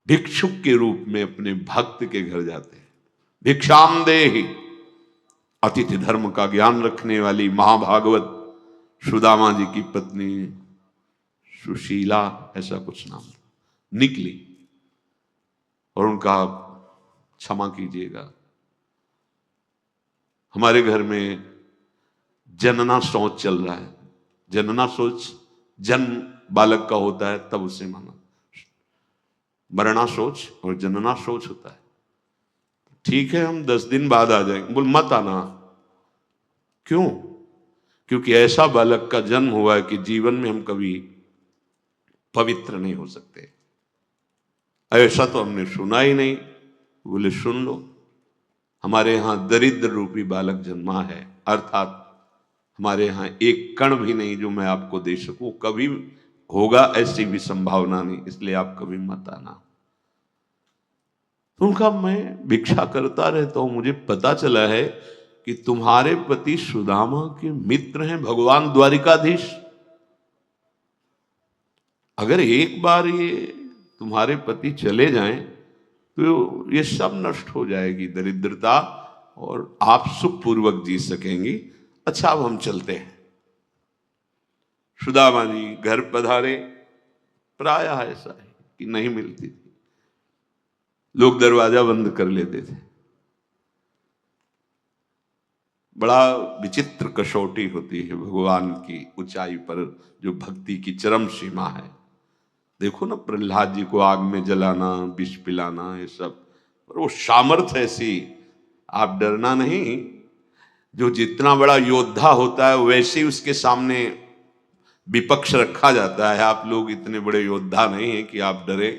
भिक्षुक के रूप में अपने भक्त के घर जाते हैं। भिक्षाम देहि, अतिथि धर्म का ज्ञान रखने वाली महाभागवत सुदामा जी की पत्नी सुशीला, ऐसा कुछ नाम था, निकली और उनका, क्षमा कीजिएगा, हमारे घर में जनना शौच चल रहा है। जनना शौच जन्म बालक का होता है तब उसे माना, मरना शौच और जनना शौच होता है। ठीक है, हम 10 दिन बाद आ जाएंगे। बोल मत आना। क्यों? क्योंकि ऐसा बालक का जन्म हुआ है कि जीवन में हम कभी पवित्र नहीं हो सकते। ऐसा तो हमने सुना ही नहीं। बोले सुन लो, हमारे यहां दरिद्र रूपी बालक जन्मा है, अर्थात हमारे यहां एक कण भी नहीं जो मैं आपको दे सकूं, कभी होगा ऐसी भी संभावना नहीं, इसलिए आप कभी मत आना। तो उनका, मैं भिक्षा करता रहता हूं, मुझे पता चला है कि तुम्हारे पति सुदामा के मित्र हैं भगवान द्वारिकाधीश। अगर एक बार ये तुम्हारे पति चले जाएं तो ये सब नष्ट हो जाएगी दरिद्रता, और आप सुखपूर्वक जी सकेंगी। अच्छा, अब हम चलते हैं। सुदामा जी घर पधारे। प्रायः ऐसा है कि नहीं मिलती थी, लोग दरवाजा बंद कर लेते थे। बड़ा विचित्र कसौटी होती है भगवान की ऊंचाई पर, जो भक्ति की चरम सीमा है। देखो ना, प्रहलाद जी को आग में जलाना, विष पिलाना, ये सब, और वो सामर्थ्य ऐसी, आप डरना नहीं। जो जितना बड़ा योद्धा होता है वैसे ही उसके सामने विपक्ष रखा जाता है। आप लोग इतने बड़े योद्धा नहीं हैं कि आप डरे।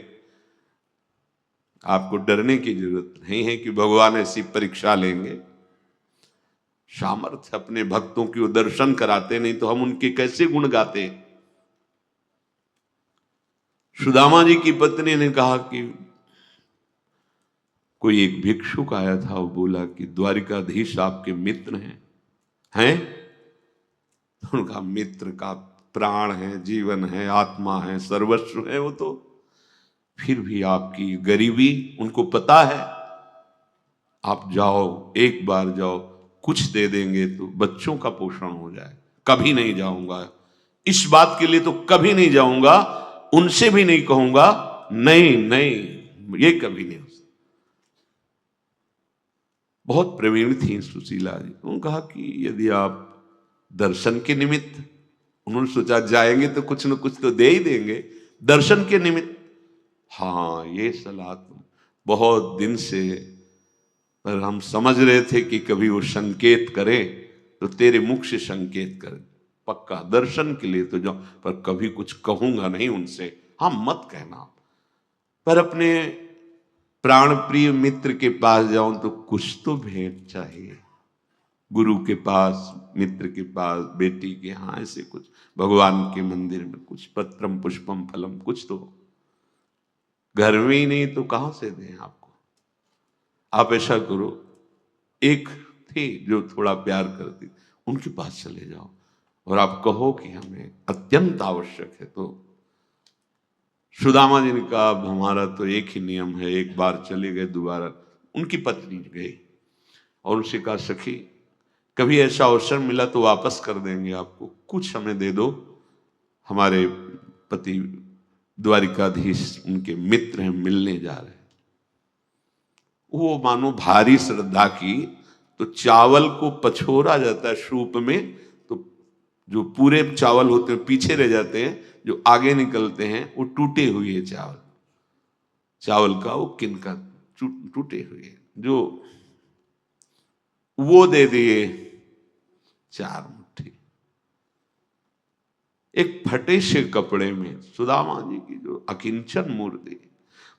आपको डरने की जरूरत नहीं है कि भगवान ऐसी परीक्षा लेंगे। सामर्थ्य अपने भक्तों की वो दर्शन कराते, नहीं तो हम उनके कैसे गुण गाते। सुदामा जी की पत्नी ने कहा कि कोई एक भिक्षुक आया था, वो बोला कि द्वारिकाधीश आपके मित्र हैं? तो उनका मित्र का प्राण है, जीवन है, आत्मा है, सर्वस्व है वो तो। फिर भी आपकी गरीबी उनको पता है। आप जाओ, एक बार जाओ, कुछ दे देंगे तो बच्चों का पोषण हो जाए। कभी नहीं जाऊंगा, इस बात के लिए तो कभी नहीं जाऊंगा, उनसे भी नहीं कहूंगा, नहीं नहीं, ये कभी नहीं हो सकता। बहुत प्रवीण थी सुशीला जी। उन्होंने कहा कि यदि आप दर्शन के निमित्त, उन्होंने सोचा जाएंगे तो कुछ न कुछ तो दे ही देंगे, दर्शन के निमित्त। हाँ, ये सलाह तो बहुत दिन से, पर हम समझ रहे थे कि कभी वो संकेत करे तो तेरे मुख से संकेत करे, पक्का दर्शन के लिए तो जाओ, पर कभी कुछ कहूंगा नहीं उनसे। हाँ, मत कहना, पर अपने प्राण प्रिय मित्र के पास जाऊं तो कुछ तो भेंट चाहिए। गुरु के पास, मित्र के पास, बेटी के, हाँ ऐसे कुछ, भगवान के मंदिर में कुछ पत्रम पुष्पम फलम, कुछ तो। घर में ही नहीं तो कहां से दें आपको। आप ऐसा करो, एक थी जो थोड़ा प्यार करती, उनके पास चले जाओ और आप कहो कि हमें अत्यंत आवश्यक है। तो सुदामा जी ने कहा, अब हमारा तो एक ही नियम है, एक बार चले गए दोबारा। उनकी पत्नी गई और उनसे कहा, सखी कभी ऐसा अवसर मिला तो वापस कर देंगे आपको, कुछ हमें दे दो, हमारे पति द्वारिकाधीश उनके मित्र हैं, मिलने जा रहे हैं। वो मानो भारी श्रद्धा की, तो चावल को पछोरा जाता है सूप में, तो जो पूरे चावल होते हैं पीछे रह जाते हैं, जो आगे निकलते हैं वो टूटे हुए चावल, चावल का वो किनका टूटे हुए, जो वो दे दिए 4 मुट्ठी। एक फटे से कपड़े में सुदामा जी की जो अकिंचन मूर्ति,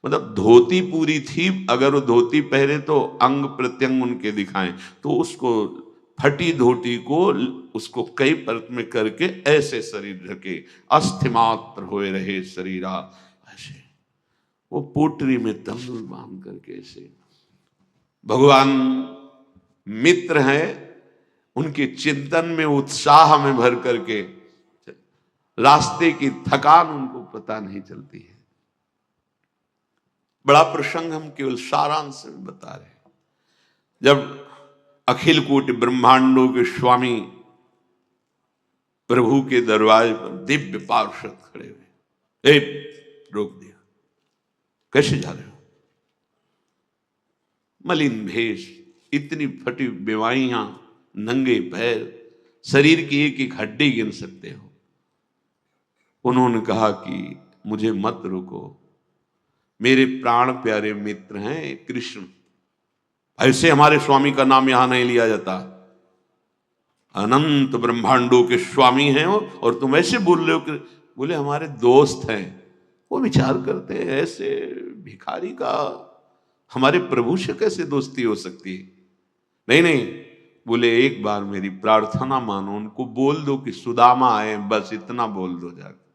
मतलब धोती पूरी थी, अगर वो धोती पहने तो अंग प्रत्यंग उनके दिखाएं, तो उसको फटी धोती को उसको कई परत में करके ऐसे शरीर ढके, अस्थि मात्र होए रहे शरीरा, ऐसे वो पोटरी में तंदुल बांध करके, ऐसे भगवान मित्र हैं, उनके चिंतन में, उत्साह में भर करके रास्ते की थकान उनको पता नहीं चलती है। बड़ा प्रसंग हम केवल सारांश में बता रहे हैं। जब अखिल कोटि ब्रह्मांडों के स्वामी प्रभु के दरवाजे पर दिव्य पार्षद खड़े हुए, रोक दिया, कैसे जा रहे हो? मलिन भेष, इतनी फटी बेवाइयां, नंगे पैर, शरीर की एक एक हड्डी गिन सकते हो। उन्होंने कहा कि मुझे मत रोको, मेरे प्राण प्यारे मित्र हैं कृष्ण, ऐसे हमारे स्वामी का नाम यहां नहीं लिया जाता। अनंत ब्रह्मांडों के स्वामी हैं और तुम ऐसे बोल रहे हो कि बोले हमारे दोस्त हैं। वो विचार करते हैं ऐसे भिखारी का हमारे प्रभु से कैसे दोस्ती हो सकती है? नहीं नहीं, बोले एक बार मेरी प्रार्थना मानो, उनको बोल दो कि सुदामा आए, बस इतना बोल दो जाकर।